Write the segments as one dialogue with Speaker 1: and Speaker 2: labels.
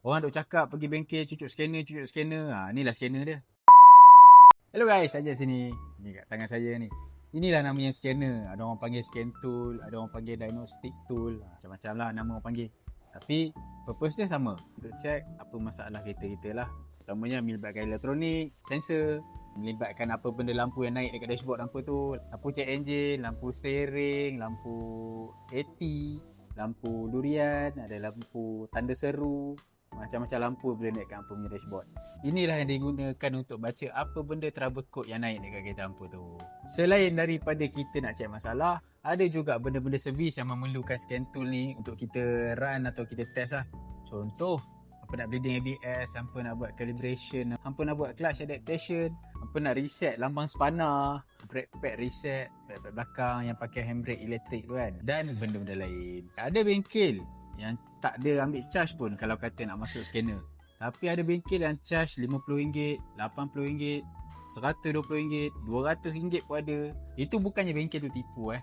Speaker 1: Orang duk cakap pergi bengkel cucuk scanner. Inilah scanner dia. Hello guys, saja sini. Ni kat tangan saya ni. Inilah namanya scanner. Ada orang panggil scan tool, ada orang panggil diagnostic tool. Macam-macam lah nama orang panggil. Tapi purpose dia sama. Untuk check apa masalah kereta kita lah. Utamanya melibatkan elektronik, sensor, melibatkan apa benda lampu yang naik dekat dashboard lampu tu, lampu check engine, lampu steering, lampu AT, lampu durian, ada lampu tanda seru, macam-macam lampu boleh naikkan lampu punya dashboard. Inilah yang digunakan untuk baca apa benda trouble code yang naik dekat kereta lampu tu. Selain daripada kita nak check masalah, ada juga benda-benda servis yang memerlukan scan tool ni untuk kita run atau kita test lah. Contoh, apa nak bleeding ABS, hampa nak buat calibration, hampa nak buat clutch adaptation, hampa nak reset lambang spana, brake pad reset, brake pad belakang yang pakai handbrake elektrik tu kan, dan benda-benda lain. Ada bengkel yang tak ada ambil charge pun kalau kata nak masuk scanner. Tapi ada bengkel yang charge RM50, RM80, RM120, RM200 pun ada. Itu bukannya bengkel tu tipu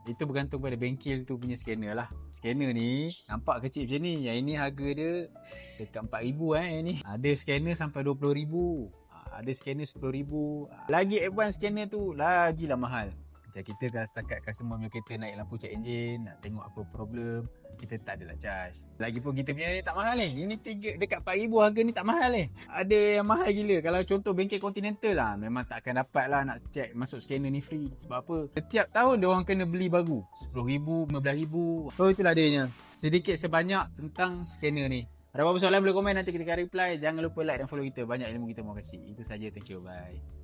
Speaker 1: Itu bergantung pada bengkel tu punya scanner lah. Scanner ni nampak kecil macam ni. Yang ini harga dia dekat RM4,000 yang ni. Ada scanner sampai RM20,000. Ada scanner RM10,000. Lagi advance scanner tu lagilah mahal. Macam kita kalau setakat customer punya kereta naik lampu check engine, nak tengok apa problem, kita tak adalah charge. Lagipun kita punya ni tak mahal ni. Ini dekat RM4,000 harga ni tak mahal ni. Ada yang mahal gila. Kalau contoh bengkel Continental lah, memang tak akan dapat lah nak check masuk scanner ni free. Sebab apa? Setiap tahun dia orang kena beli baru. RM10,000, RM15,000. So itulah adanya. Sedikit sebanyak tentang scanner ni. Ada apa-apa soalan boleh komen, nanti kita akan reply. Jangan lupa like dan follow kita. Banyak ilmu kita mau kasih. Itu saja. Thank you. Bye.